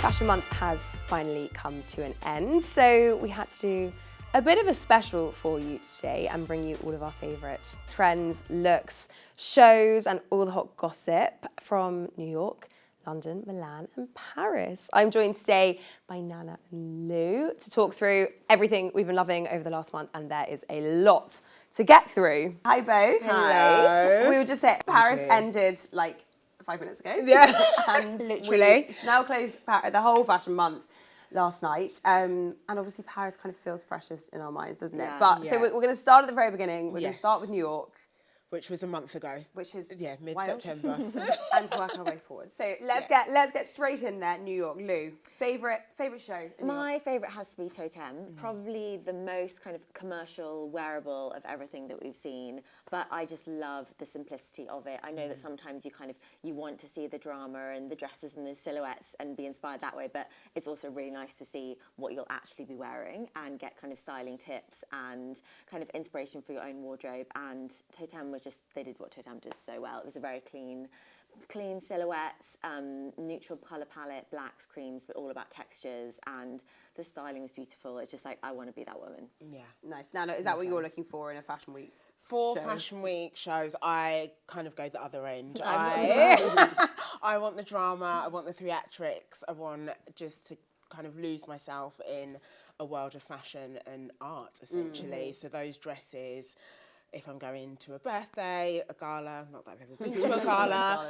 Fashion Month has finally come to an end, so we had to do a bit of a special for you today and bring you all of our favourite trends, looks, shows and all the hot gossip from New York, London, Milan and Paris. I'm joined today by Nana and Lou to talk through everything we've been loving over the last month, and there is a lot to get through. Hi both. Hello. We were just saying, Paris ended like 5 minutes ago. Yeah, and literally. Chanel closed the whole fashion month last night. And obviously Paris kind of feels freshest in our minds, doesn't it? But so we're going to start at the very beginning. We're going to start with New York. Which was a month ago. Which is mid-September. And work our way forward. So let's get straight in there. New York. Lou, favorite show in New York? My favourite has to be Totem, probably the most kind of commercial, wearable of everything that we've seen. But I just love the simplicity of it. I know that sometimes you want to see the drama and the dresses and the silhouettes and be inspired that way, but it's also really nice to see what you'll actually be wearing and get kind of styling tips and kind of inspiration for your own wardrobe. And Totem was they did what Totem does so well. It was a very clean silhouettes, neutral colour palette, blacks, creams, but all about textures, and the styling was beautiful. It's just like, I want to be that woman. Yeah. Nice. Nana, is that what you're looking for in a fashion week? For Fashion Week shows, I kind of go the other end. I want the drama, I want the theatrics, I want just to kind of lose myself in a world of fashion and art, essentially. So those dresses, if I'm going to a birthday, a gala, not that I've ever been to a gala,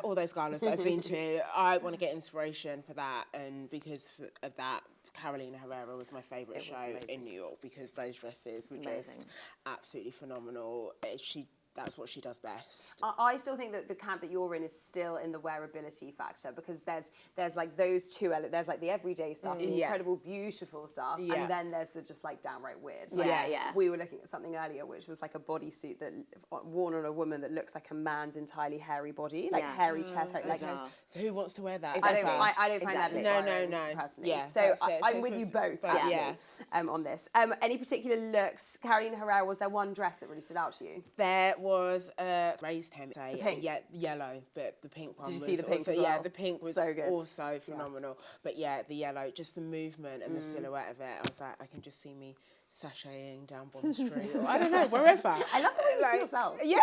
all those galas that I've been to, I want to get inspiration for that, and because of that, Carolina Herrera was my favourite show in New York, because those dresses were just absolutely phenomenal. That's what she does best. I still think that the camp that you're in is still in the wearability factor, because there's like those two elements. There's like the everyday stuff, the incredible, beautiful stuff, and then there's the just like downright weird. Like, we were looking at something earlier, which was like a bodysuit that worn on a woman that looks like a man's entirely hairy body, like hairy chest. Like, so who wants to wear that? Exactly. I don't find that inspiring, no. personally. Yeah, so I'm with you both, actually, on this. Any particular looks? Carolina Herrera, was there one dress that really stood out to you? There was a raised hem, yellow, but the pink one. Did you see the pink also, as well? Yeah, the pink was so good. Also phenomenal. But yeah, the yellow, just the movement and the silhouette of it, I was like, I can just see me sashaying down Bond Street, or I don't know, wherever. I love the way you see yourself. Yeah,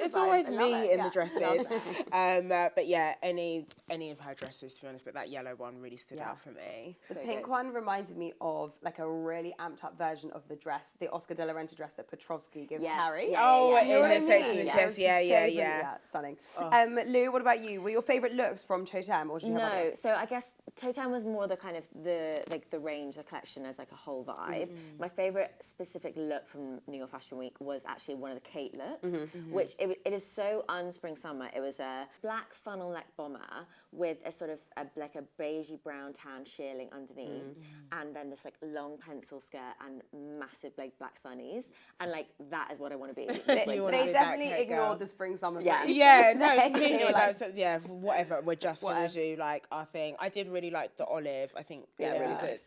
it's always me in the dresses. But yeah, any of her dresses, to be honest, but that yellow one really stood out for me. The pink one reminded me of like a really amped up version of the dress, the Oscar de la Renta dress that Petrovsky gives Harry. Yeah, stunning. Lou, what about you? Were your favourite looks from Totem, or did you have others? So I guess Totem was more the kind of the range, the collection as like a whole vibe. My favourite specific look from New York Fashion Week was actually one of the Kate looks, which it is so unspring summer. It was a black funnel neck bomber with a sort of like a beigey brown tan shearling underneath, and then this like long pencil skirt and massive like black sunnies, and like that is what I want to be. They definitely ignored the spring summer. Whatever. We're just going to do like our thing. I did really like the olive. I think it was a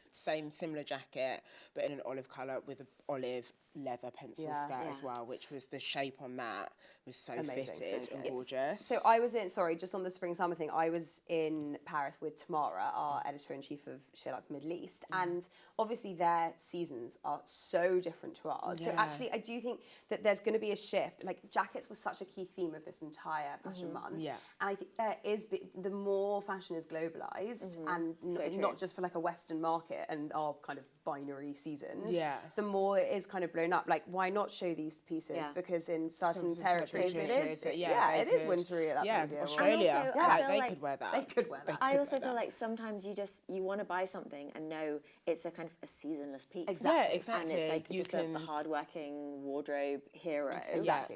similar jacket, but in an olive colour with an olive leather pencil skirt as well, which was the shape on that was so fitted and gorgeous. So I was just on the spring summer thing, I was in Paris with Tamara, our editor-in-chief of SheerLuxe Middle East, and obviously their seasons are so different to ours. So actually I do think that there's going to be a shift. Like jackets was such a key theme of this entire fashion month. And I think there is, the more fashion is globalised and not just for like a Western market and our kind of binary seasons, the more it is kind of blown up. Like, why not show these pieces? Because in certain territories it is wintry at that time of year. Australia, they could wear that. They could wear that. I also feel like sometimes you want to buy something and know it's a kind of a seasonless piece. Exactly. Yeah, exactly. And it's like just a hard-working wardrobe hero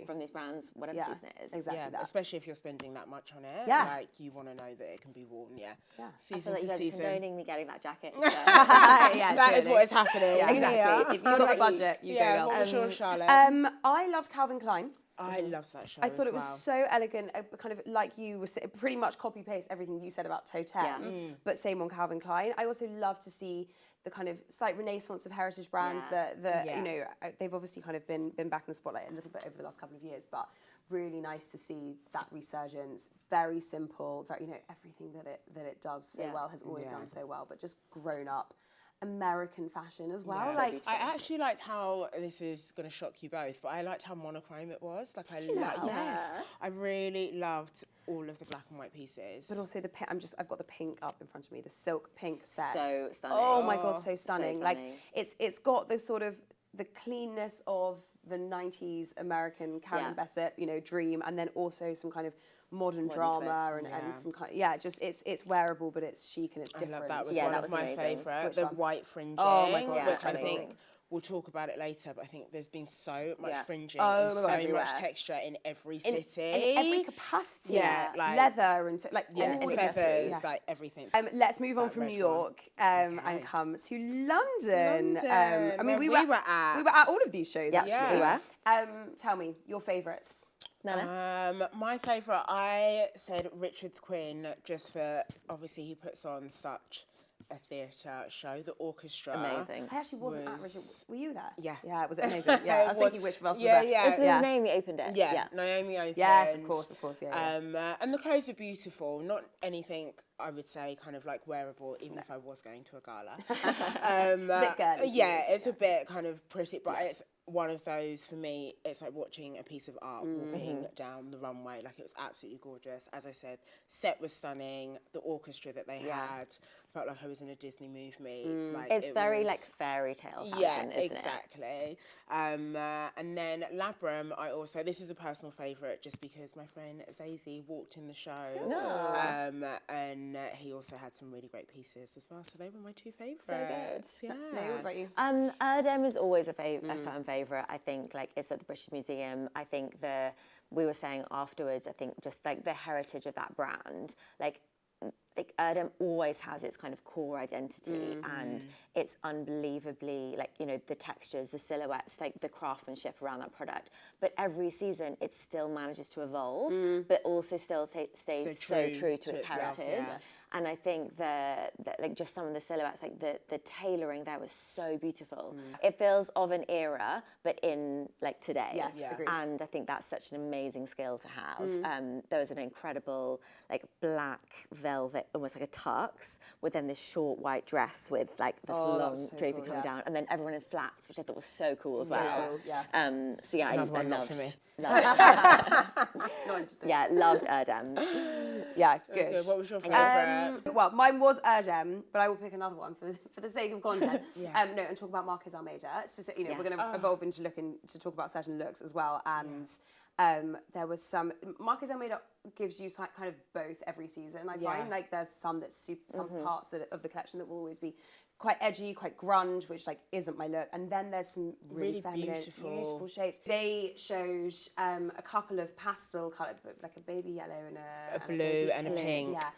from these brands, whatever season it is. Exactly. Especially if you're spending that much on it. Like, you want to know that it can be worn, I feel like you guys are condoning me getting that jacket. That is what is happening. Exactly. If you've got the budget, you go girl. What was yours, Charlotte? I loved Calvin Klein. I loved that show. I thought it was so elegant, kind of like you were saying, pretty much copy paste everything you said about Totem, but same on Calvin Klein. I also love to see the kind of slight renaissance of heritage brands that you know, they've obviously kind of been back in the spotlight a little bit over the last couple of years, but really nice to see that resurgence. Very simple, very, you know, everything that it does so well has always done so well, but just grown up American fashion as well. Like, I actually liked how, this is going to shock you both, but I liked how monochrome it was. Like, I really loved all of the black and white pieces. But also the pink, I've got the pink up in front of me, the silk pink set. So stunning. Oh my God, so stunning. So Like, stunning. it's got the sort of, the cleanness of the 90s American Karen Bessette, you know, dream, and then also some kind of modern drama and some kind of, just it's wearable, but it's chic and it's different. I love that. Was that one was of my amazing. favourite. The white fringing, oh my God, which I think we'll talk about it later, but I think there's been so much fringing oh and so much texture in every city. In every capacity. Yeah, like leather and like feathers, like everything. Let's move on from New York and come to London. I mean, we were at all of these shows actually. We were. Tell me your favourites. Nana? My favourite, I said Richard's Quinn, just for, obviously he puts on such a theatre show, the orchestra. Amazing. I actually wasn't at Richard. Were you there? Yeah. Yeah, it was amazing. Yeah, I was thinking which of us was there. This was Naomi opened it. Yeah, Naomi opened. Yes, of course, yeah. And the clothes were beautiful, not anything I would say kind of like wearable, even if I was going to a gala. It's a bit girly. Yeah, it's a bit kind of pretty, but it's one of those, for me, it's like watching a piece of art walking down the runway. Like, it was absolutely gorgeous. As I said, set was stunning. The orchestra that they had felt like I was in a Disney movie. Like, It's very like fairy tale fashion, isn't exactly. And then Labrum, I also, this is a personal favourite just because my friend Zazie walked in the show. And he also had some really great pieces as well. So they were my two favourites. So good. Yeah. What about you? Erdem is always a fan favourite. I think like it's at the British Museum. I think we were saying afterwards, I think just like the heritage of that brand, like Erdem always has its kind of core identity and it's unbelievably, like, you know, the textures, the silhouettes, like the craftsmanship around that product. But every season it still manages to evolve, but also still stays so true to its heritage. And I think that like just some of the silhouettes, like the tailoring there was so beautiful. It feels of an era, but in like today. Yes, agreed. And I think that's such an amazing skill to have. There was an incredible like black velvet, almost like a tux, with then this short white dress with like this long drapey coming down, and then everyone in flats, which I thought was so cool as well. Cool, yeah. So yeah, Another I one, loved, not for me. Not interesting. yeah, loved Erdem. Yeah, good. What was your favourite? Well, mine was Erdem, but I will pick another one for the sake of content. And talk about Marcus Almeida. You know, we're going to evolve into to talk about certain looks as well. And there was some Marcus Almeida gives you kind of both every season. I find like there's some that's some parts of the collection that will always be quite edgy, quite grunge, which like isn't my look. And then there's some really feminine, beautiful shapes. They showed a couple of pastel colour, like a baby yellow and a blue and a pink. Yeah.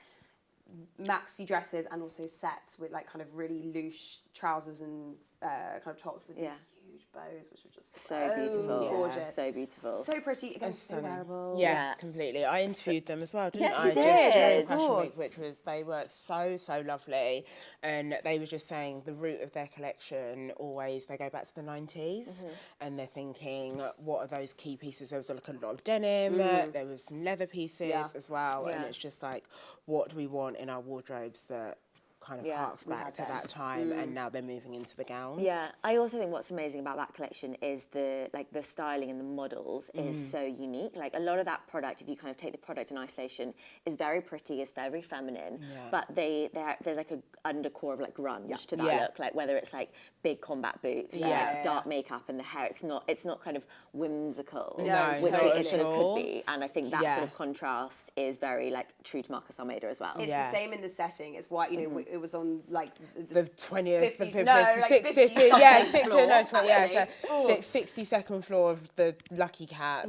Maxi dresses and also sets with like kind of really loose trousers and kind of tops with these huge bows, which were just So beautiful. gorgeous. So beautiful. So pretty, again, so wearable. Yeah, completely. I interviewed them as well, didn't Yes, I? you Just did. at Fashion Week, which was, they were so lovely. And they were just saying the root of their collection always, they go back to the 90s and they're thinking, what are those key pieces? There was like a lot of denim, there was some leather pieces as well. And it's just like, what do we want in our wardrobes that kind of harks back to that time, and now they're moving into the gowns. Yeah, I also think what's amazing about that collection is the styling and the models is so unique. Like a lot of that product, if you kind of take the product in isolation, is very pretty, it's very feminine, but there's like a undercore of like grunge to that look. Like whether it's like big combat boots, dark makeup, and the hair, it's not kind of whimsical, which it sort of could be. And I think that sort of contrast is very like true to Marcus Almeida as well. It's the same in the setting. It's why, you know, it was on like the 20th, 50, 62nd floor of the Lucky Cat.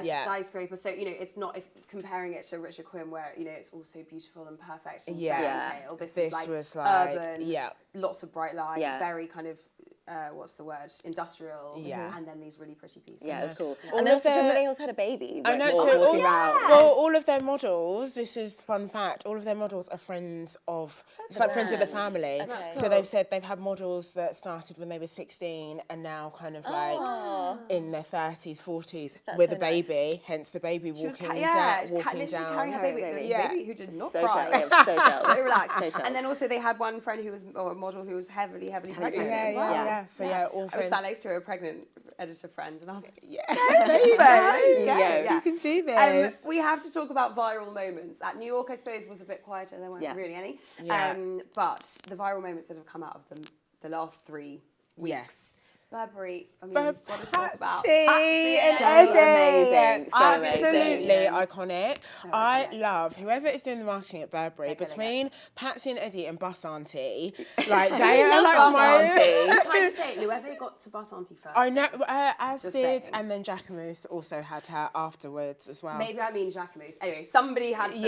Skyscraper. So, you know, it's not, if comparing it to Richard Quinn, where, you know, it's also beautiful and perfect and fairy tale. This is like was like, urban, lots of bright light, very kind of what's the word, industrial, and then these really pretty pieces. Yeah, it was cool. All And then of their- they also had a baby. I know, walking around. well, all of their models, this is fun fact, all of their models are friends of, it's like friends of the family. Okay. So they've said they've had models that started when they were 16 and now kind of like in their 30s, 40s with so a baby, hence the baby She was walking literally down. carrying her baby, the baby who did not So cry. jealous. Yeah, so jealous. So relaxed. So jealous. And then also they had one friend who was, or a model who was heavily pregnant as well. Yeah. So yeah, all I was friends. sat next to a pregnant editor friend, and I was like, You can see this. we have to talk about viral moments. At New York, I suppose, was a bit quieter. There weren't really any. Yeah. But the viral moments that have come out of the last 3 weeks. Yes. Burberry, I mean, we've got to talk about Patsy and So Eddie. amazing, so Absolutely amazing. iconic. I love whoever is doing the marketing at Burberry, between Patsy and Eddie and Bus Auntie. Like they are like Bus my Auntie. Can I just say, whoever got to Bus Auntie first? I know, as Just did, saying. and then Jacquemus also had her afterwards as well. Maybe I mean Jacquemus. Anyway, somebody had them.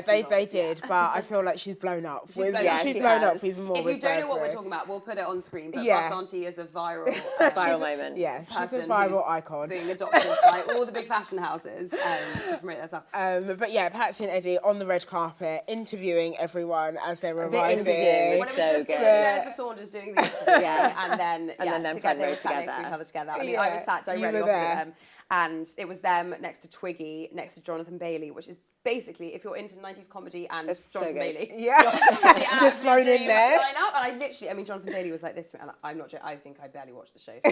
They did, but I feel like she's blown up. She's blown up. she's She blown up has. even more If with you don't know what we're Burberry. talking about, we'll put it on screen. But Yeah. Bus Auntie is a viral, Viral moment. Yeah, she's a person viral who's icon. being adopted by all the big fashion houses to promote their stuff. But yeah, Patsy and Eddie on the red carpet interviewing everyone as they're arriving. interviewing When was it was so just good. Jennifer Saunders doing the interview, Yeah. and then then together they them were sat next to together. each other together. I mean, I was sat You directly were opposite there. them, and it was them next to Twiggy, next to Jonathan Bailey, which is basically, if you're into 90s comedy and It's so Jonathan good. Bailey, Yeah, just thrown in there. Line up, and I literally, I mean, Jonathan Bailey was like this, and I'm not joking. I think I barely watched the show. So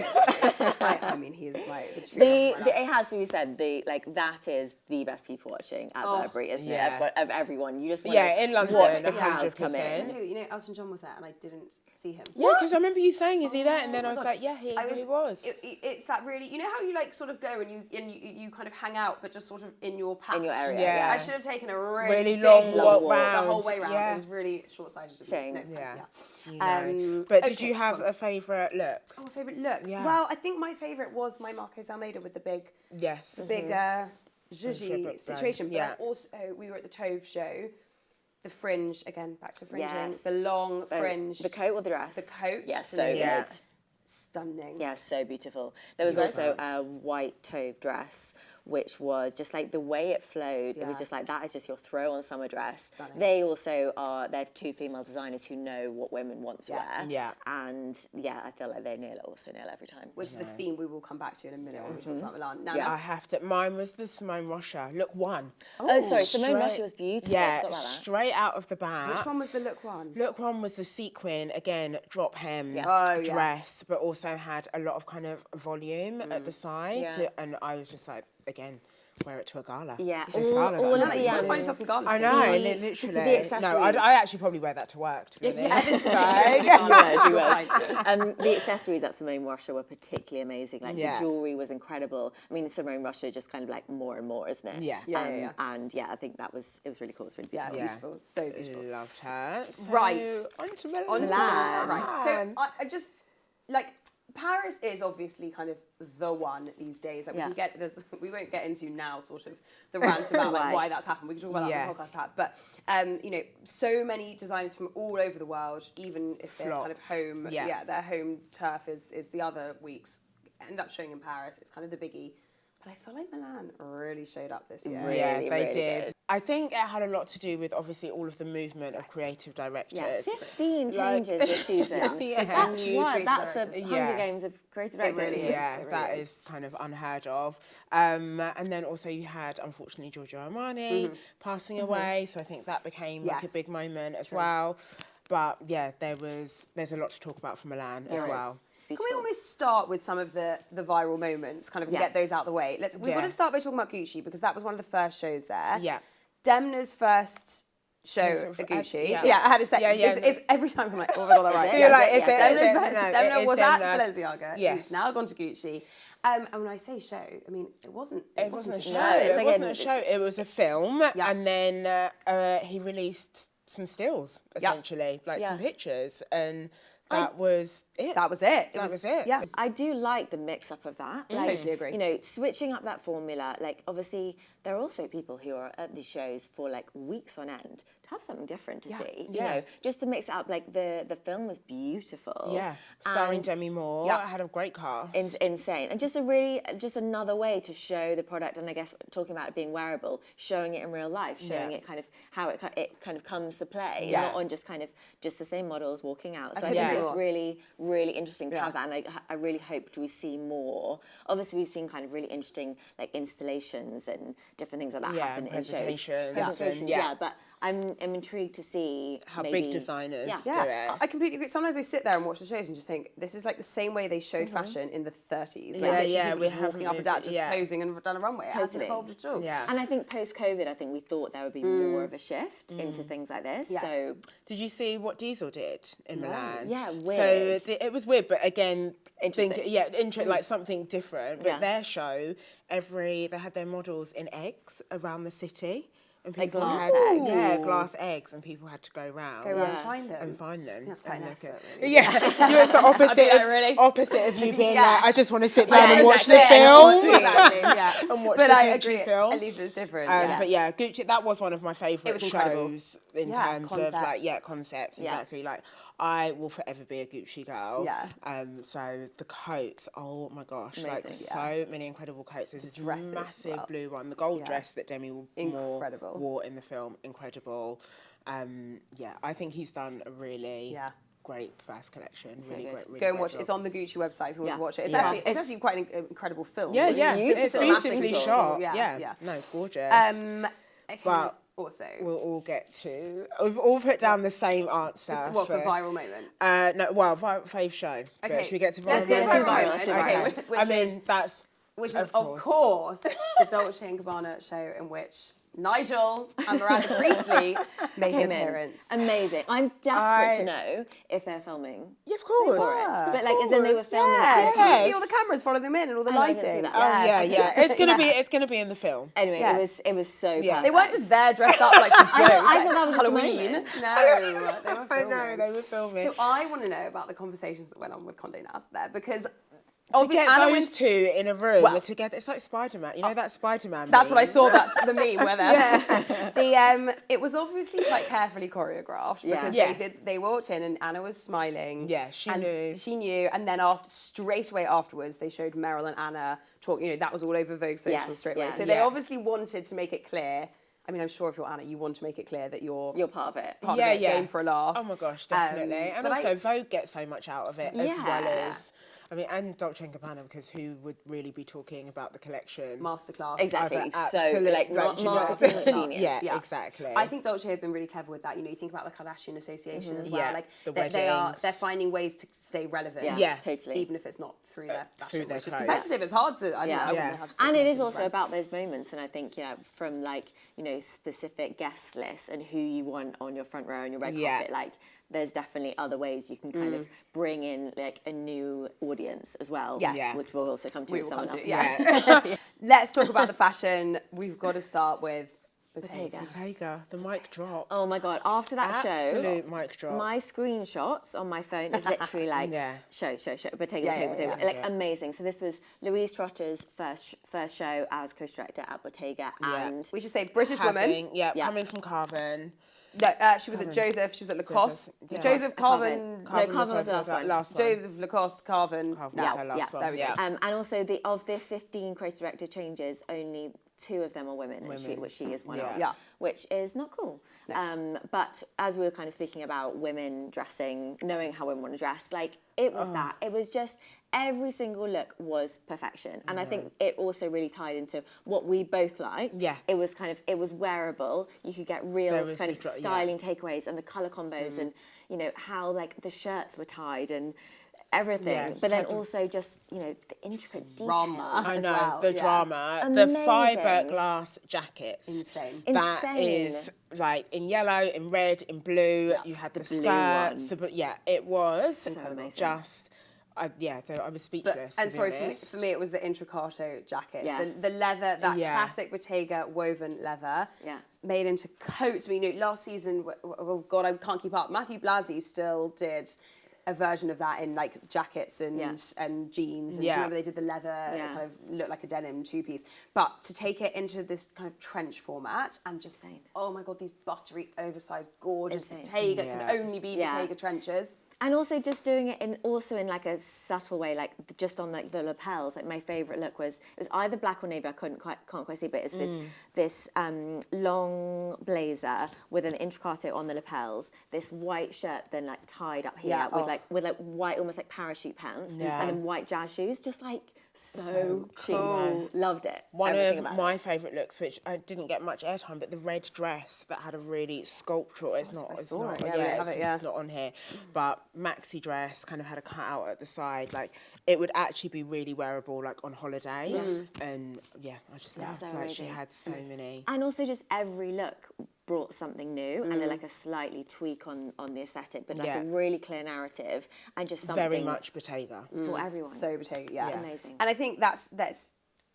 I mean, he is the true. It has to be said, that is the best people watching at Burberry, isn't it? Of everyone. You just want to in London, watch the crowds come 100%. in. You know, Elton John was there, and I didn't see him. Yeah, because I remember you saying, "Is he there?" And then I was like, "Yeah, he was." It's that really, you know how you like sort of go and you kind of hang out, but just sort of in your patch. In your area, Yeah. yeah. I should have taken a Really big long walk the round. whole way round. Yeah. It was really short-sighted. Shame. Next time, But did okay, you have go on. a favourite look? Oh, my favourite look. Yeah. Well, I think my favourite was my Marcos Almeida with the big Yes. Gigi Shepherd situation. brand. But also, we were at the Tove show. The fringe, again, back to fringing. Yes. The long fringe. The coat or the dress? The coat. Yeah, so Yeah. good. Stunning. Yeah, so beautiful. There was also a white Tove dress, which was just like the way it flowed. It was Yeah. just like, that is just your throw on summer dress. Stunning. They also they're 2 female designers who know what women want to Yes. wear. Yeah. And yeah, I feel like they nail every time. Which is the theme we will come back to in a minute when we talk about Milan. Now, I have to. Mine was the Simone Rocha look one. Oh, sorry, Simone Straight- Rocha was beautiful. I Yeah, forgot about that. straight out of the bag. which one was the look one? Look one was the sequin, again, drop hem Oh, yeah. dress, but also had a lot of kind of volume at the side. Yeah. And I was just like, again, wear it to a gala. Yeah, This all gala of that I'm the, You gotta doing. find yourself some galas. I know, literally. the No, accessories. I actually probably wear that to work, to be honest. Yeah, do well. The accessories at Simone Rocha were particularly amazing. Like Yeah. the jewellery was incredible. I mean, Simone Rocha just kind of like more and more, isn't it? Yeah. Yeah. And yeah, I think it was really cool. It was really beautiful. Yeah, beautiful. So beautiful. Loved her. So, Right. On to Milan. On to Milan. right. So I just like Paris is obviously kind of the one these days. Like Yeah. we won't get into now sort of the rant about like Right. why that's happened. We can talk about that Yeah. on the podcast perhaps. But you know, so many designers from all over the world, even if they're Flock. kind of home, Yeah. their home turf is the other weeks, end up showing in Paris. It's kind of the biggie. But I feel like Milan really showed up this year. Yeah, Really, they really did. good. I think it had a lot to do with obviously all of the movement of creative directors. Yeah, 15 Like- changes this season. Yeah. That's new what. creative That's a directors. Hunger Yeah. Games of creative It directors. really is. Yeah, It really that is. is kind of unheard of. And then also you had, unfortunately, Giorgio Armani passing away. So I think that became like a Yes. big moment as well. But yeah, there's a lot to talk about from Milan as There is. well. Can we Beautiful. almost start with some of the viral moments, kind of Yeah. get those out of the way? We've got Yeah. to start by talking about Gucci because that was one of the first shows there. Yeah. Demna's first show Was at it- Gucci. yeah. I had to say, Yeah, yeah. it's every time I'm like, oh, I got that right. You're like, is it- Demna's is it- first- no, Demna it is was at Demna's. Balenciaga. Yes. He's now gone to Gucci. And when I say show, I mean, it wasn't It wasn't a show. No, it's It like wasn't a- a show. It was a film. Yeah. And then he released some stills, essentially, like Yeah. some pictures. And that was it. That was it. That was it. Yeah. I do like the mix-up of that. Like, Totally agree. You know, switching up that formula, like, obviously, there are also people who are at these shows for, like, weeks on end to have something different to see. You know, just to mix it up. Like, the film was beautiful. Yeah. Starring Demi Moore. Yeah. Had a great cast. Insane. And just another way to show the product, and I guess talking about it being wearable, showing it in real life, showing it kind of how it kind of comes to play, not on just the same models walking out. So I think it's really, really interesting to have that, and I really hoped we see more. Obviously, we've seen kind of really interesting like installations and different things like that happen in shows. Presentations, but I'm intrigued to see how maybe, big designers do Yeah, it. I completely agree. Sometimes I sit there and watch the shows and just think, this is like the same way they showed fashion in the 30s. Like, literally people just walking up and down, just posing and done a runway. It hasn't evolved at all. Yeah. And I think post-COVID, I think we thought there would be more of a shift into things like this. Yes. So Did you see what Diesel did in Milan? Yeah, weird. So it was weird, but again, Interesting. like something different. But Yeah. their show, they had their models in eggs around the city. And people glass had eggs? glass eggs, and people had to go round and find them. and find them. That's quite and an look effort, at- really. Yeah, you're the opposite of you being like, I just want to sit down and watch the film. Exactly, yeah. And watch But the I Gucci agree, film. at least it's different. But yeah, Gucci, that was one of my favourite was incredible. shows in Yeah, terms of like, concepts. concepts, exactly. Like, I will forever be a Gucci girl. Yeah. So the coats, oh my gosh, like Amazing, so many incredible coats. There's this dresses as massive well. blue one, the gold dress that Demi Moore Incredible. wore in the film, incredible. I think he's done a really great first collection. Really good. great. Really Go and great watch it. job. it's on the Gucci website if you want to watch it. It's actually quite an incredible film. Yeah, yeah, it's cinematically beautifully cool. shot. Yeah. No, it's gorgeous. Okay, But also, we'll all get to. We've all put down the same answer. this is what for viral moment. Fave show. But Okay, should we get to let's viral get to moment? viral moment. Okay, I mean, that's which is of of course the Dolce and Gabbana show in which Nigel and Miranda Priestley made an came in. appearance. Amazing. I'm desperate to know if they're filming. Yeah, of course. But like, as in they were filming Yes, it. you see all the cameras follow them in and all the I didn't see lighting. that. Oh Yes. yeah. It's gonna be in the film. Anyway, Yes. it was so Yeah. They weren't just there dressed up like for jokes. I like thought that was Halloween. just a No, they were filming. I know they were filming. So I want to know about the conversations that went on with Condé Nast there because to get Anna those went- two in a room Well- together, it's like Spider-Man. You know that Spider-Man That's what I meme? saw. That the meme where the it was obviously quite carefully choreographed because Yeah. they walked in and Anna was smiling. Yeah, she and knew. She knew, and then straight away afterwards, they showed Meryl and Anna talk. You know, that was all over Vogue Social Yes, straight away. yeah. So they Yeah. obviously wanted to make it clear. I mean, I'm sure if you're Anna, you want to make it clear that you're part of it. part of it, game for a laugh. Oh my gosh, definitely. And but also Vogue gets so much out of it as well Yeah. as, I mean, and Dolce and Gabbana, because who would really be talking about the collection? Masterclass. Exactly. Other So absolute, like do you know what I marketing mean? genius. Yeah, exactly. I think Dolce have been really clever with that. You know, you think about the Kardashian Association as well. Yeah, Like the they're weddings. finding ways to stay relevant. Yeah, Yeah. totally. Even if it's not through their fashion, their which is clothes. competitive. It's hard to. I don't know. I Yeah. wouldn't have And it is suggestions, also but- about those moments, and I think from like specific guest lists and who you want on your front row and your red carpet, like there's definitely other ways you can kind of bring in like a new audience as well. Yes. Yeah. Which we'll also come to. We with will come someone to. else. Yeah. Let's talk about the fashion. We've got to start with Bottega. Bottega, the mic drop. Oh my god! After that Absolute mic drop. my screenshots on my phone is literally like show, Bottega, like amazing. So this was Louise Trotter's first show as co-director at Bottega, and We should say British woman. Coming from Carven. No, she was at Joseph. She was at Lacoste. Joseph Carven. Carven was the last one. Joseph Lacoste Carven. Carven was her last one. There we go. And also of the 15 creative director changes, only 2 of them are women. Which she is one of. Yeah. Which is not cool. But as we were kind of speaking about women dressing, knowing how women want to dress, like it was that. It was just every single look was perfection. And I think it also really tied into what we both like. Yeah. It was it was wearable. You could get real was kind of the styling takeaways and the colour combos and, how like the shirts were tied and everything. Yeah, but then also just, the intricate details. Drama. I as know, well, the yeah. drama. Amazing. The fiberglass jackets. Insane. That Insane. is like in yellow, in red, in blue. You had the blue skirts. one. It was So amazing. just, I was speechless. And to be sorry, honest. for me, it was the intricato jackets. Yes. The leather, that classic Bottega woven leather. Yeah. Made into coats. I mean, last season, oh God, I can't keep up. Matthew Blasey still did a version of that in like jackets and jeans. And do you remember they did the leather, it kind of looked like a denim two-piece. But to take it into this kind of trench format and just say, oh my God, these buttery, oversized, gorgeous Bottega can only be Bottega trenches. And also just doing it in like a subtle way, like just on like the lapels. Like my favourite look was, it was either black or navy, I can't quite see, but it's this long blazer with an intricato on the lapels, this white shirt then like tied up here with like white, almost like parachute pants, and then white jazz shoes, just like so cool. Loved it. One of my favourite looks, which I didn't get much airtime, but the red dress that had a really sculptural. It's not on here, but maxi dress kind of had a cutout at the side. Like it would actually be really wearable, like on holiday. And I just loved like she had so many. And also just every look brought something new and then like a slightly tweak on the aesthetic, but like a really clear narrative and just something very much Bottega for everyone. So Bottega, amazing. And I think that's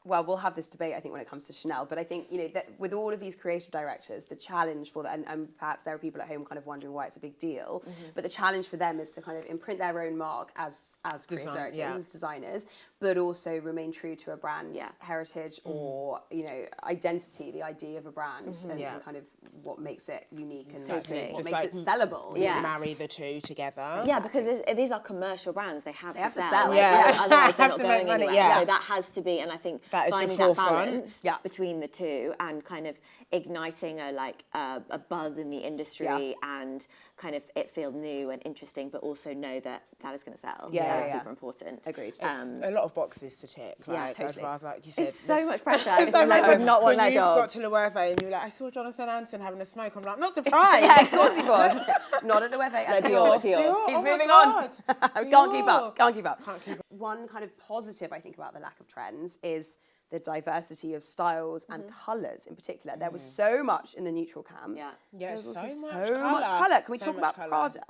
well, we'll have this debate, I think, when it comes to Chanel, but I think, you know, that with all of these creative directors, the challenge for that, and perhaps there are people at home kind of wondering why it's a big deal, but the challenge for them is to kind of imprint their own mark as creative directors, as designers, but also remain true to a brand's heritage or, you know, identity, the idea of a brand, and kind of what makes it unique and what makes it sellable. Marry the two together. Yeah, because these are commercial brands. They have to sell. Otherwise they're not going anywhere. So that has to be, and I think that is finding the that balance between the two and kind of igniting a buzz in the industry and kind of it feel new and interesting, but also know that is going to sell. That's super important. Agreed. A lot of boxes to tick. Like, totally. like you said, it's so much pressure. It's so like would not want that job. When you got to Loewe and you were like, I saw Jonathan Anson having a smoke. I'm like, not surprised. Of course he was. Not at Loewe. Dior. He's moving on. Can't keep up. One kind of positive I think about the lack of trends is the diversity of styles and colours in particular. There was so much in the neutral camp. There was also so much colour. Can we talk about Prada?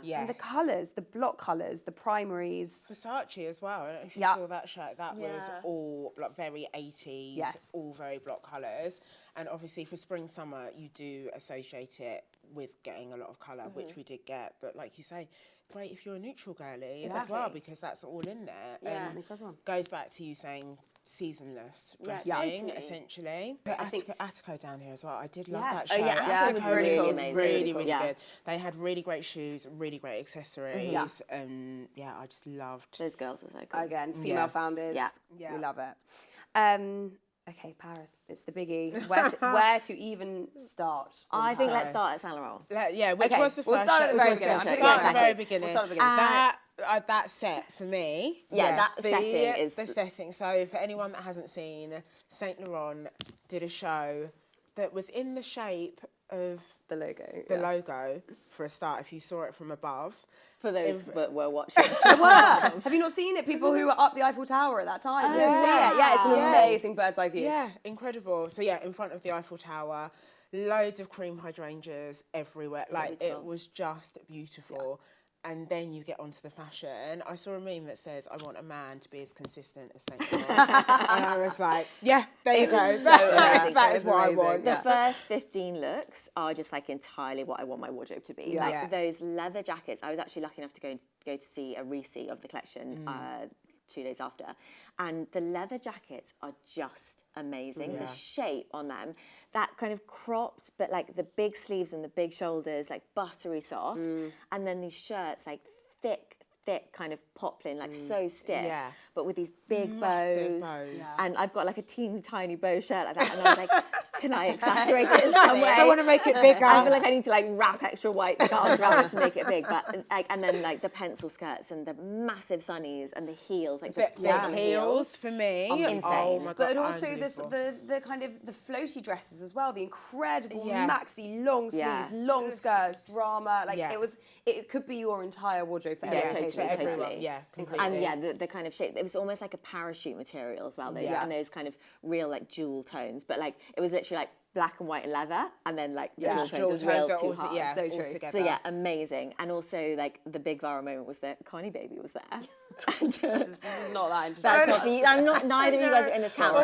And the colours, the block colours, the primaries. Versace as well. I don't know if you saw that shirt. That was all like very 80s, all very block colours. And obviously for spring, summer, you do associate it with getting a lot of colour, which we did get. But like you say, great if you're a neutral girly as well, because that's all in there. Something for everyone. Goes back to you saying seasonless dressing, essentially. But I think Attico down here as well. I did love that show. Attico was really cool. Really good. They had really great shoes, really great accessories, and I just loved those girls are so cool. Again, female founders. We love it. Okay, Paris, it's the biggie. Where to even start? I think let's start at Saint Laurent. Which was the first. We'll start at the very beginning. Start at the very beginning. That set for me. That setting is the setting. So for anyone that hasn't seen, Saint Laurent did a show that was in the shape of the logo. The logo, for a start, if you saw it from above. For those that were watching. Have you not seen it? People who were up the Eiffel Tower at that time didn't see it. Yeah, it's an amazing bird's eye view. Yeah, incredible. So in front of the Eiffel Tower, loads of cream hydrangeas everywhere. Like, it was just beautiful. And then you get onto the fashion. I saw a meme that says, I want a man to be as consistent as Saint Laurent. And I was like, there you go. So that is what I want. The first 15 looks are just like entirely what I want my wardrobe to be. Like those leather jackets. I was actually lucky enough to go to see a re-see of the collection 2 days after. And the leather jackets are just amazing. The shape on them, that kind of cropped, but like the big sleeves and the big shoulders, like buttery soft. And then these shirts, like thick kind of poplin, like so stiff, but with these big bows. And I've got like a teeny tiny bow shirt like that. And I was like, can I exaggerate it in some way? I want to make it bigger. I feel like I need to like wrap extra white scarves around it to make it big. But like, and then like the pencil skirts and the massive sunnies and the heels, like the heels for me, insane. Oh my God, but also the kind of the floaty dresses as well, the incredible maxi long sleeves, long skirts, drama. Like it could be your entire wardrobe for every occasion. Totally. Completely. And the kind of shape, it was almost like a parachute material as well. And those kind of real like jewel tones, but like it was literally like black and white and leather, and then like the jewel tones was real too hard. So true. So amazing. And also like the big viral moment was that Connie Baby was there. This is not that interesting. That's not the, I'm not. Neither of you guys are in this camp.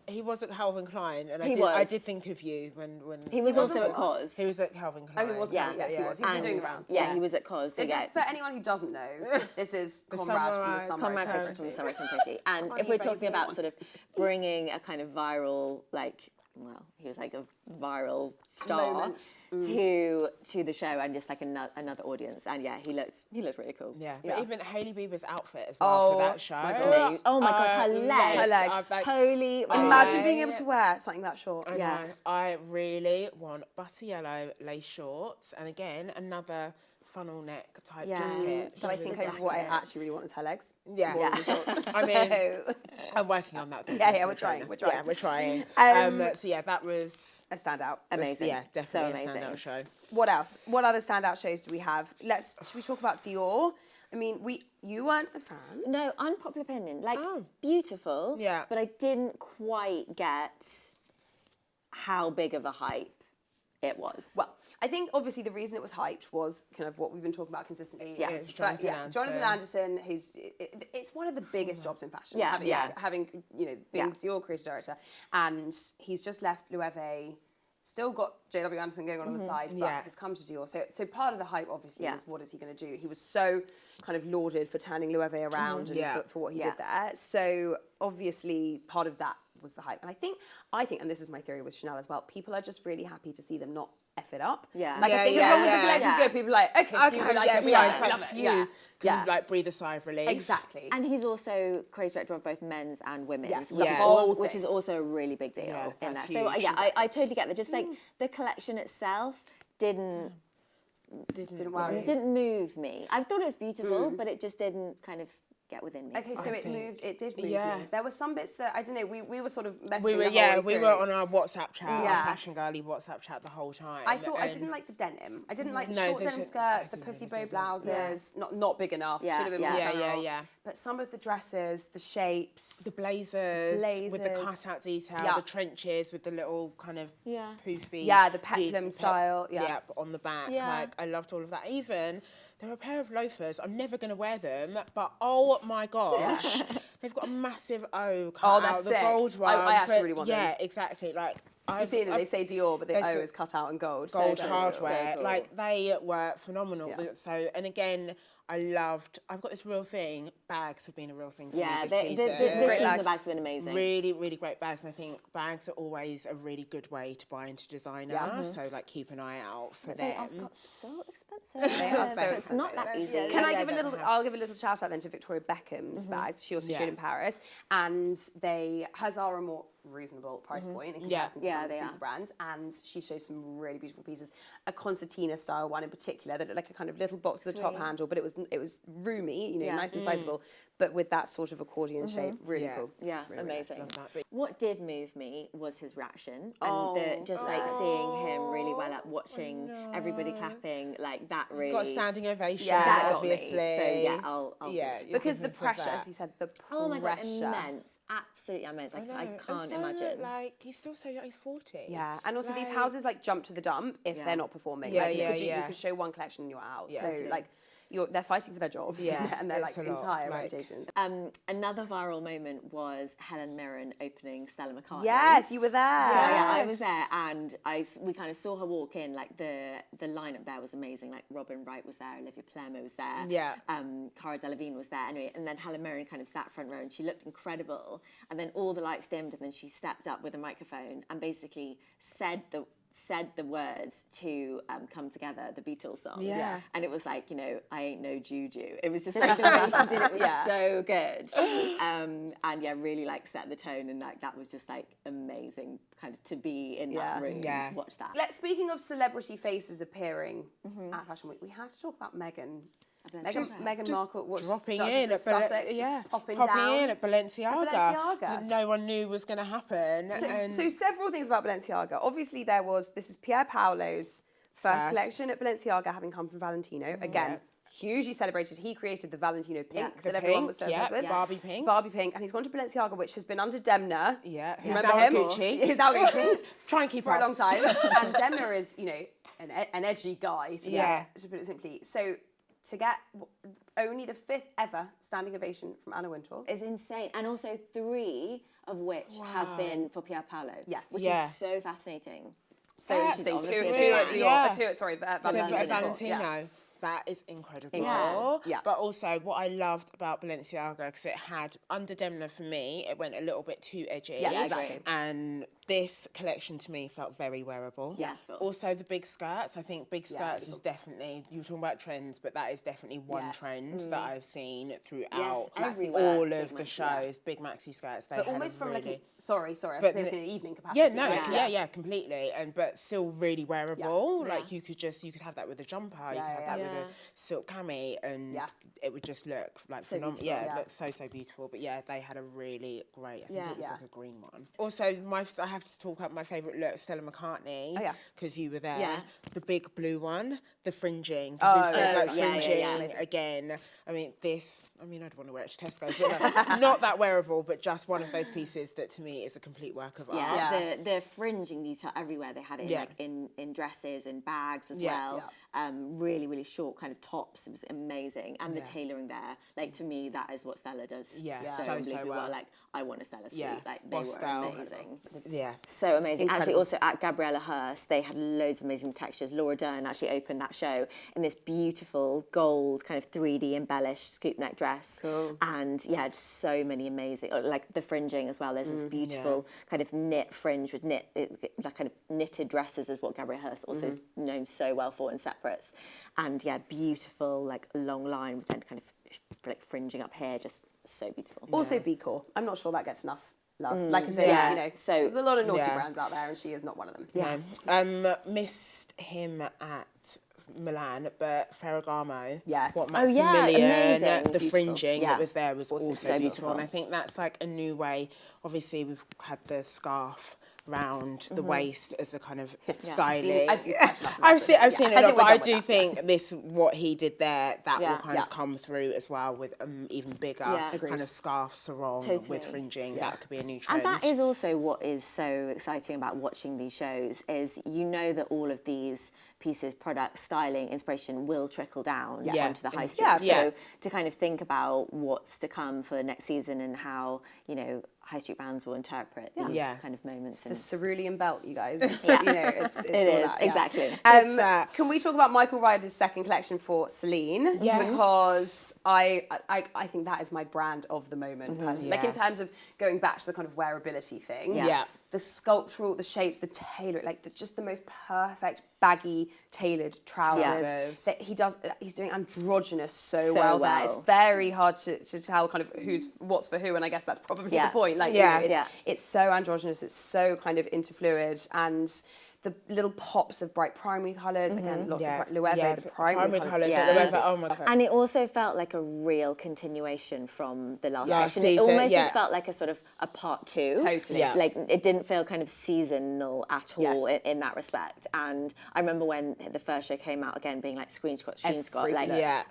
He was at Calvin Klein, and He I was. did think of you when he was also at COS. he was at Calvin Klein. Oh, he was. Yeah. Yes, he was. He's been doing the rounds. Yeah, he was at COS. This is for anyone who doesn't know. This is Conrad from the Summer Conrad Express. Fisher from the Summer Pretty. And if we're talking about sort of bringing a kind of viral, like, well, he was like a viral star Moment. to the show and just like another audience. And yeah, he looked really cool. Yeah, but even Hailey Bieber's outfit as well for that show. Oh my God, her legs. Her legs. Holy Imagine being able to wear something that short. I know. I really want butter yellow lace shorts, and again another funnel neck type jacket. But I think what I actually really want is her legs. Yeah. More than the shorts. I mean, So- I'm working on that. Yeah, we're trying. Yeah, we're trying. So yeah, that was a standout. Amazing. Yeah, definitely So a amazing. standout show. What else? What other standout shows do we have? Should we talk about Dior? I mean, you weren't a fan. No, unpopular opinion. Like, Oh. beautiful. Yeah. But I didn't quite get how big of a hype it was. Well, I think obviously the reason it was hyped was kind of what we've been talking about consistently. Yes. Is Jonathan Anderson, who's it's one of the biggest jobs in fashion. Yeah, having being Dior creative director, and he's just left Loewe. Still got JW Anderson going on the side, but has come to Dior. So part of the hype, obviously, was what is he going to do? He was so kind of lauded for turning Loewe around and for what he did there. So obviously, part of that was the hype. And I think, and this is my theory with Chanel as well, people are just really happy to see them not F it up. Yeah. Like, I think as long as the collection's good, people are like, okay, we like it, we love it. You can like breathe a sigh of relief. Exactly. And he's also creative director of both men's and women's, Yes, which is also a really big deal in that's that. So huge. yeah, I totally get that. Just like the collection itself didn't move me. I thought it was beautiful, but it just didn't kind of get within me. Okay, so it did move me. There were some bits that, I don't know, we were sort of messaging We were, the whole way we through. were on our WhatsApp chat, our Yeah. fashion girly WhatsApp chat the whole time. I thought I didn't like the denim. I didn't like the short denim skirts, the pussy bow blouses. Not big enough. Should have been more subtle. But some of the dresses, the shapes, the blazers with the cutout detail, the trenches with the little kind of poofy. Yeah, the peplum style. Yeah, on the back. Like I loved all of that. Even there were a pair of loafers. I'm never going to wear them, but oh my gosh, they've got a massive O cut out. Sick. The gold one. I actually really want them. Yeah, exactly. Like You see that they say Dior, but the O is cut out in gold. Gold So hardware. cool. Like they were phenomenal. So, and again, I've got this real thing. Bags have been a real thing for me this season. This season the bags have been amazing. Really, really great bags. And I think bags are always a really good way to buy into designer. So like keep an eye out for them. They have got so expensive. They are so So it's not that easy. Can I give a little? I'll give a little shout out then to Victoria Beckham's bags. She also showed in Paris, and hers are a more reasonable price point in comparison to some of the super brands. And she shows some really beautiful pieces. A concertina style one in particular that looked like a kind of little box with a top handle, but it was roomy, nice and sizable, but with that sort of accordion shape. Really cool. Yeah, Really amazing. nice. Love that. What did move me was his reaction and just like seeing him really well up, watching everybody clapping, like that really Got a standing ovation. that obviously. got me. So yeah, I'll you're Because the looking for pressure, that. as you said, the pressure. Oh my god, immense, absolutely immense. Like, I can't imagine. Like he's still so young. He's 40. Yeah, and also these houses like jump to the dump if they're not performing. Yeah, like, yeah, you could show one collection and you're out. Yeah. So like they're fighting for their jobs and their like it's a lot, entire like- reputations. Another viral moment was Helen Mirren opening Stella McCartney. Yes, you were there. So yeah, I was there, and we kind of saw her walk in. Like the lineup there was amazing. Like Robin Wright was there, Olivia Palermo was there, Cara Delevingne was there. Anyway, and then Helen Mirren kind of sat front row, and she looked incredible. And then all the lights dimmed, and then she stepped up with a microphone and basically said the words to Come Together, the Beatles song. Yeah. And it was like, I ain't no juju. It was just like the way she did it was so good. And yeah, really like set the tone, and like that was just like amazing kind of to be in that room and watch that. Speaking of celebrity faces appearing at Fashion Week, we have to talk about Meghan. Meghan Markle was dropping Duchess in of at Sussex, just popping down. in at Balenciaga. Balenciaga. No one knew was going to happen. So several things about Balenciaga. Obviously, this is Pier Paolo's first collection at Balenciaga, having come from Valentino. Again, hugely celebrated. He created the Valentino pink that everyone was so obsessed with. Barbie pink. Barbie pink. And he's gone to Balenciaga, which has been under Demna. Yeah. Remember him? Gucci. He's now Gucci. Try and keep for up. a long time. And Demna is, an edgy guy, to put it simply. So to get only the 5th ever standing ovation from Anna Wintour. It's insane. And also 3 of which have been for Pier Paolo. Yes. Which is so fascinating. So She's interesting. obviously a fan. Valentino. That is incredible. Yeah. But also, what I loved about Balenciaga, because it had, under Demna for me, it went a little bit too edgy. Yes, exactly. And this collection to me felt very wearable. Yeah. Also, the big skirts. I think big skirts is definitely, you were talking about trends, but that is definitely one trend that I've seen throughout all of the shows. Big maxi skirts. But almost from like a, sorry, I was saying in an evening capacity. Yeah, completely. But still really wearable. Like you could have that with a jumper, you could have that with a silk cami, and it would just look like phenomenal. It looked so beautiful. But yeah, they had a really great, I think it was like a green one. Also, I have to talk about my favourite look, Stella McCartney, because you were there. The big blue one, the fringing. Fringing again. I mean, I'd want to wear it to Tesco's, but not that wearable, but just one of those pieces that to me is a complete work of art. Yeah, the fringing detail everywhere. They had it in dresses and bags as well. Really, really short kind of tops. It was amazing. And the tailoring there. Like, to me, that is what Stella does so unbelievably well. Like, I want a Stella suit. Like, they were amazing. Yeah. So amazing. Incredible. Actually, also at Gabriella Hearst, they had loads of amazing textures. Laura Dern actually opened that show in this beautiful gold kind of 3D embellished scoop neck dress. Cool. And just so many amazing, like the fringing as well. There's this beautiful kind of knit fringe with like kind of knitted dresses is what Gabriella Hearst also is known so well for in separates. And beautiful like long line with then kind of like fringing up here, just so beautiful. Also B-Core. I'm not sure that gets enough love. Like I say, so there's a lot of naughty brands out there, and she is not one of them. Missed him at Milan, but Ferragamo. Yes. What Maximilian, amazing. the fringing that was there was also so beautiful. And I think that's like a new way. Obviously, we've had the scarf round the waist as a kind of styling. I've seen it, but I do think what he did there, that will kind of come through as well with even bigger kind of scarf sarong with fringing. That could be a new trend. And that is also what is so exciting about watching these shows is that all of these pieces, products, styling, inspiration will trickle down onto the high street. So to kind of think about what's to come for next season and how, high street brands will interpret these kind of moments. It's the cerulean belt, you guys. It's all that. Exactly. Can we talk about Michael Ryder's second collection for Celine? Yes. Because I think that is my brand of the moment, personally. Like in terms of going back to the kind of wearability thing. Yeah. The sculptural, the shapes, the tailor, just the most perfect baggy tailored trousers that he does. He's doing androgynous so well there. It's very hard to tell kind of what's for who, and I guess that's probably the point. It's so androgynous. It's so kind of interfluid, and the little pops of bright primary colours, again, lots of Loewe, the primary colours. Oh my God. And it also felt like a real continuation from the last season. It almost just felt like a sort of a part 2. Totally. Yeah. Like, it didn't feel kind of seasonal at all in that respect. And I remember when the first show came out, again, being like Screen Scott,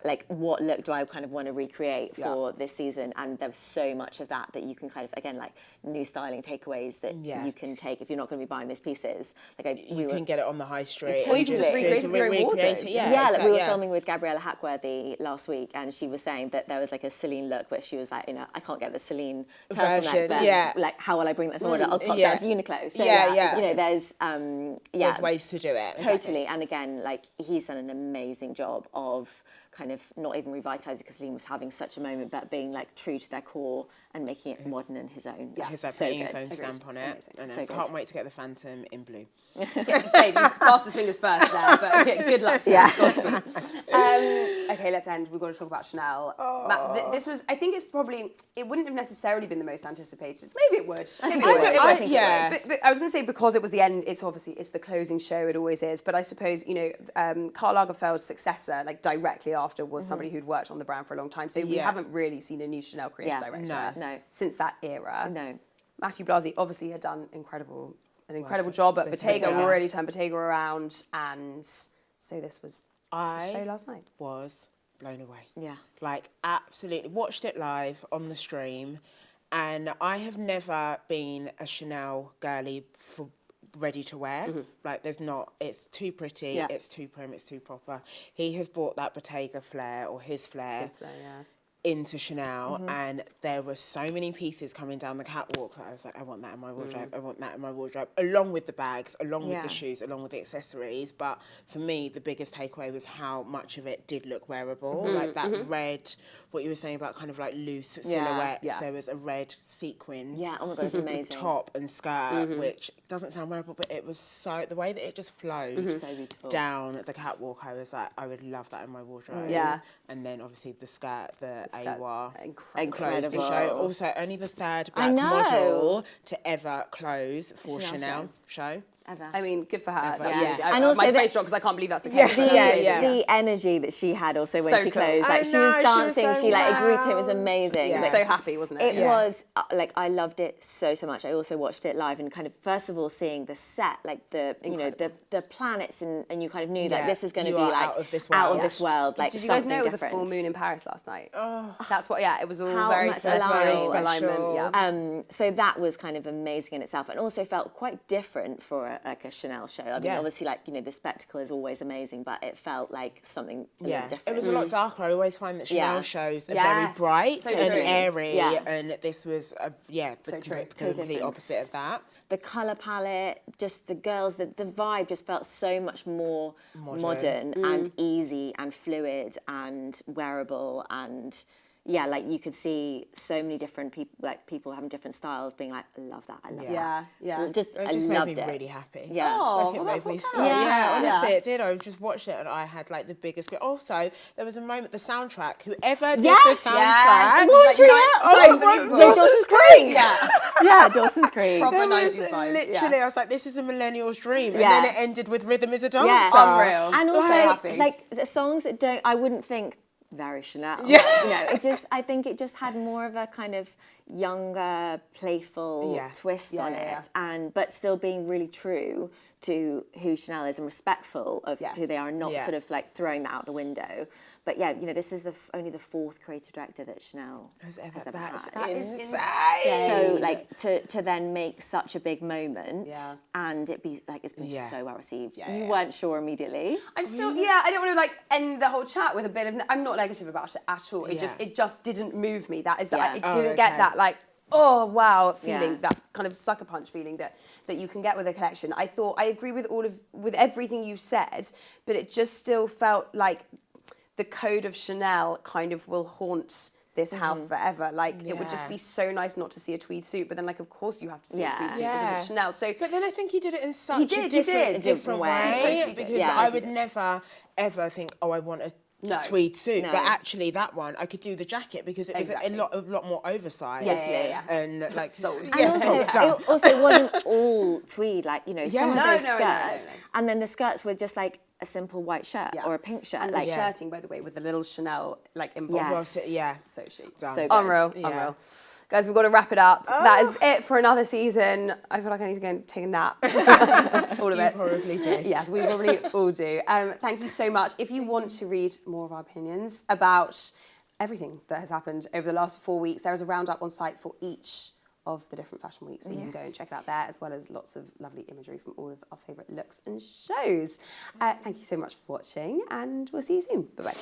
like what look do I kind of want to recreate for this season? And there was so much of that you can kind of, again, like new styling takeaways that you can take if you're not going to be buying those pieces. Like you can get it on the high street. Or you can just recreate it. Like we were filming with Gabriella Hackworthy last week, and she was saying that there was like a Celine look, but she was like, I can't get the Celine turtleneck, but like how will I bring that forward? I'll pop down to Uniqlo. So there's ways to do it. Totally. And again, like he's done an amazing job of kind of not even revitalising because Celine was having such a moment, but being like true to their core and making it modern in his own. Putting his own stamp on it. And I can't wait to get the Phantom in blue. Baby, fastest fingers first there, but good luck to you. Okay, let's end. We've got to talk about Chanel. This was, I think it wouldn't have necessarily been the most anticipated. Maybe it would. But I was going to say because it was the end, it's the closing show, it always is. But I suppose, Karl Lagerfeld's successor, like directly after, was somebody who'd worked on the brand for a long time. So we haven't really seen a new Chanel creative director since that era. No. Matthew Blasi obviously had done an incredible job at Bottega, really turned Bottega around, and so this was the show last night. Was blown away. Yeah. Like, absolutely. Watched it live on the stream, and I have never been a Chanel girly for ready to wear. Like there's not, it's too pretty, it's too prim, it's too proper. He has brought that Bottega flair, or his flair, into Chanel, and there were so many pieces coming down the catwalk that I was like, I want that in my wardrobe, I want that in my wardrobe, along with the bags, along with the shoes, along with the accessories. But for me, the biggest takeaway was how much of it did look wearable. Like that red, what you were saying about kind of like loose silhouettes. There was a red sequin oh my God, it's amazing. top and skirt, which doesn't sound wearable, but it was so, the way that it just flows so beautiful down the catwalk, I was like, I would love that in my wardrobe. And then obviously the skirt, the AWA closed the show. Also, only the third black model to ever close for Chanel show. Ever. I mean, good for her. And also my face dropped because I can't believe that's the case. The energy that she had also when she closed. Like she was dancing, she like agreed to it. It was amazing. She was so happy, wasn't it? It was like I loved it so much. I also watched it live and kind of first of all seeing the set, like the you know the planets, and you kind of knew that this is going to be like out of this world. Like, did you guys know it was different. a full moon in Paris last night? That's what. Yeah, it was all How very much celestial alive. alignment. So that was kind of amazing in itself, and also felt quite different for like a Chanel show. I mean, obviously, like, you know, the spectacle is always amazing, but it felt like something a little different. It was a lot darker. I always find that Chanel shows are very bright and airy, and this was the complete opposite of that. The colour palette, just the girls, the vibe just felt so much more modern and easy and fluid and wearable, and like you could see so many different people, like people having different styles, being like, I love that, I love that. It just loved made me it. really happy. Oh, Like, it made me so honestly, it did. I just watched it and I had like the biggest. Also, there was a moment, the soundtrack. Whoever did the soundtrack, Dawson's Creek. Dawson's Creek. Proper 90s vibes. Literally, I was like, this is a millennial's dream, and then it ended with Rhythm Is a Dancer. Unreal. And also, like the songs that I wouldn't think very Chanel. You know, I think it just had more of a kind of younger, playful twist on it, but still being really true to who Chanel is and respectful of who they are, and not sort of like throwing that out the window. But you know, this is only the fourth creative director that Chanel has ever had. That is insane. So like to then make such a big moment and it be like it's been so well received. You weren't sure immediately. I'm still I don't want to like end the whole chat with a bit of. I'm not negative about it at all. It just didn't move me. That is that it didn't get that like oh wow feeling, that kind of sucker punch feeling that you can get with a collection. I thought I agree with with everything you said, but it just still felt like the code of Chanel kind of will haunt this house forever. Like it would just be so nice not to see a tweed suit, but then like of course you have to see a tweed suit because it's Chanel. So, but then I think he did it in such a different way. Totally because I would never ever think, oh, I want a tweed suit, but actually that one I could do the jacket because it was a lot more oversized. And like sold. And also it wasn't all tweed. Like you know, some of those skirts, and then the skirts were just like a simple white shirt or a pink shirt. And like shirting, by the way, with the little Chanel like embossed. So chic. So good. Unreal. Guys, we've got to wrap it up. That is it for another season. I feel like I need to go and take a nap. All of it. You probably do. Yes, we probably all do. Thank you so much. If you want to read more of our opinions about everything that has happened over the last 4 weeks, there is a roundup on site for each of the different fashion weeks, so you can go and check it out there, as well as lots of lovely imagery from all of our favourite looks and shows. Thank you so much for watching, and we'll see you soon. Bye-bye.